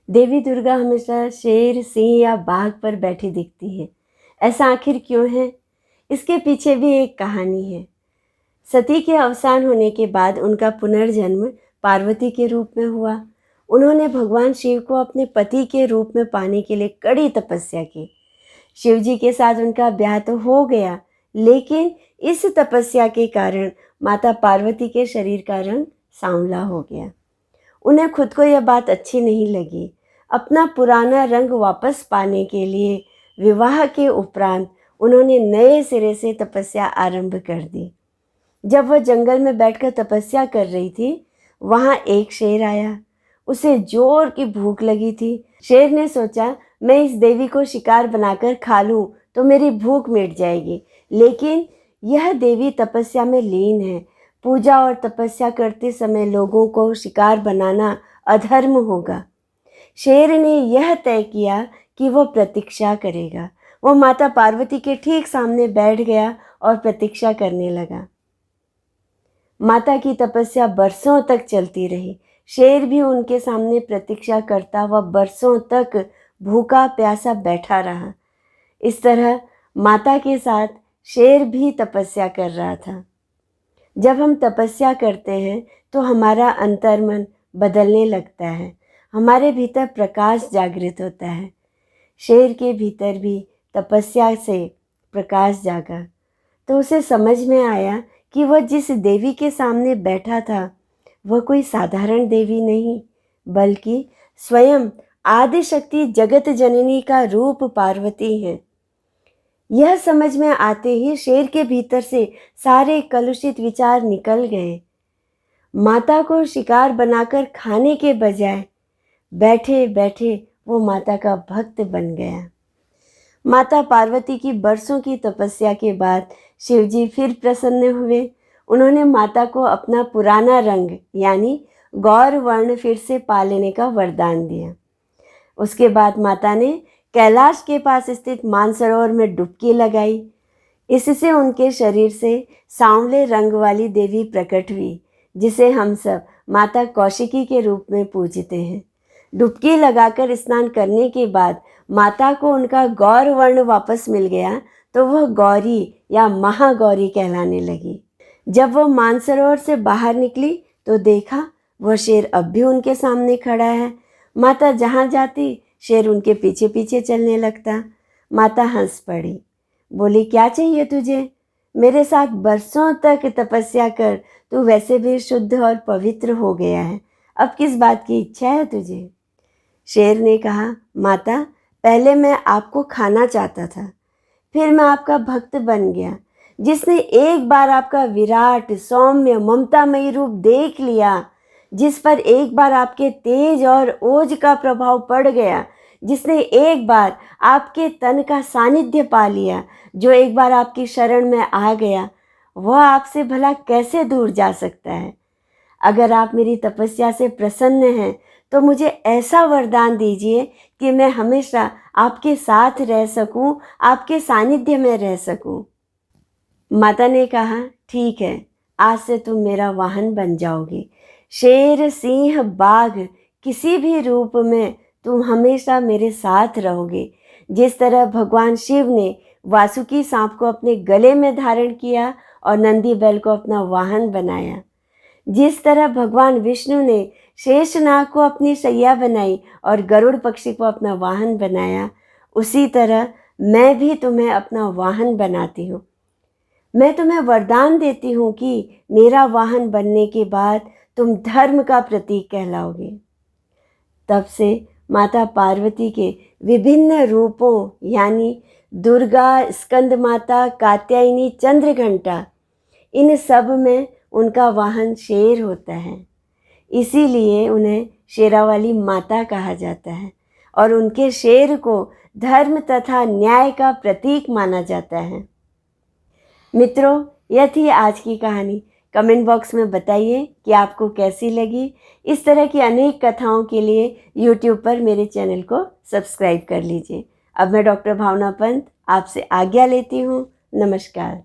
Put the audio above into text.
देवी दुर्गा हमेशा शेर, सिंह या बाघ पर बैठी दिखती है। ऐसा आखिर क्यों है? इसके पीछे भी एक कहानी है। सती के अवसान होने के बाद उनका पुनर्जन्म पार्वती के रूप में हुआ। उन्होंने भगवान शिव को अपने पति के रूप में पाने के लिए कड़ी तपस्या की। शिव जी के साथ उनका ब्याह तो हो गया, लेकिन इस तपस्या के कारण माता पार्वती के शरीर का रंग सांवला हो गया। उन्हें खुद को यह बात अच्छी नहीं लगी। अपना पुराना रंग वापस पाने के लिए विवाह के उपरांत उन्होंने नए सिरे से तपस्या आरंभ कर दी। जब वह जंगल में बैठकर तपस्या कर रही थी, वहाँ एक शेर आया। उसे जोर की भूख लगी थी। शेर ने सोचा, मैं इस देवी को शिकार बनाकर खा लूँ तो मेरी भूख मिट जाएगी, लेकिन यह देवी तपस्या में लीन है। पूजा और तपस्या करते समय लोगों को शिकार बनाना अधर्म होगा। शेर ने यह तय किया कि वह प्रतीक्षा करेगा। वह माता पार्वती के ठीक सामने बैठ गया और प्रतीक्षा करने लगा। माता की तपस्या बरसों तक चलती रही। शेर भी उनके सामने प्रतीक्षा करता हुआ बरसों तक भूखा प्यासा बैठा रहा। इस तरह माता के साथ शेर भी तपस्या कर रहा था। जब हम तपस्या करते हैं तो हमारा अंतर्मन बदलने लगता है, हमारे भीतर प्रकाश जागृत होता है। शेर के भीतर भी तपस्या से प्रकाश जागा तो उसे समझ में आया कि वह जिस देवी के सामने बैठा था वह कोई साधारण देवी नहीं, बल्कि स्वयं आदिशक्ति जगत जननी का रूप पार्वती है। यह समझ में आते ही शेर के भीतर से सारे कलुषित विचार निकल गए। माता को शिकार बनाकर खाने के बजाय बैठे बैठे वो माता का भक्त बन गया। माता पार्वती की बरसों की तपस्या के बाद शिवजी फिर प्रसन्न हुए। उन्होंने माता को अपना पुराना रंग यानी गौर वर्ण फिर से पा लेने का वरदान दिया। उसके बाद माता ने कैलाश के पास स्थित मानसरोवर में डुबकी लगाई। इससे उनके शरीर से सांवले रंग वाली देवी प्रकट हुई, जिसे हम सब माता कौशिकी के रूप में पूजते हैं। डुबकी लगाकर स्नान करने के बाद माता को उनका गौर वर्ण वापस मिल गया तो वह गौरी या महागौरी कहलाने लगी। जब वह मानसरोवर से बाहर निकली तो देखा वह शेर अब भी उनके सामने खड़ा है। माता जहाँ जाती शेर उनके पीछे पीछे चलने लगता। माता हंस पड़ी, बोली, क्या चाहिए तुझे? मेरे साथ बरसों तक तपस्या कर तू वैसे भी शुद्ध और पवित्र हो गया है, अब किस बात की इच्छा है तुझे? शेर ने कहा, माता, पहले मैं आपको खाना चाहता था, फिर मैं आपका भक्त बन गया। जिसने एक बार आपका विराट सौम्य ममतामयी रूप देख लिया, जिस पर एक बार आपके तेज और ओज का प्रभाव पड़ गया, जिसने एक बार आपके तन का सानिध्य पा लिया, जो एक बार आपकी शरण में आ गया, वह आपसे भला कैसे दूर जा सकता है? अगर आप मेरी तपस्या से प्रसन्न हैं तो मुझे ऐसा वरदान दीजिए कि मैं हमेशा आपके साथ रह सकूं, आपके सानिध्य में रह सकूं। माता ने कहा, ठीक है, आज से तुम मेरा वाहन बन जाओगी। शेर, सिंह, बाघ, किसी भी रूप में तुम हमेशा मेरे साथ रहोगे। जिस तरह भगवान शिव ने वासुकी सांप को अपने गले में धारण किया और नंदी बैल को अपना वाहन बनाया, जिस तरह भगवान विष्णु ने शेषनाग को अपनी शैया बनाई और गरुड़ पक्षी को अपना वाहन बनाया, उसी तरह मैं भी तुम्हें अपना वाहन बनाती हूँ। मैं तुम्हें वरदान देती हूँ कि मेरा वाहन बनने के बाद तुम धर्म का प्रतीक कहलाओगे। तब से माता पार्वती के विभिन्न रूपों यानी दुर्गा, स्कंद माता, कात्यायनी, चंद्रघंटा, इन सब में उनका वाहन शेर होता है। इसीलिए उन्हें शेरावाली माता कहा जाता है और उनके शेर को धर्म तथा न्याय का प्रतीक माना जाता है। मित्रों, यह थी आज की कहानी। कमेंट बॉक्स में बताइए कि आपको कैसी लगी। इस तरह की अनेक कथाओं के लिए YouTube पर मेरे चैनल को सब्सक्राइब कर लीजिए। अब मैं डॉक्टर भावना पंत आपसे आज्ञा लेती हूँ। नमस्कार।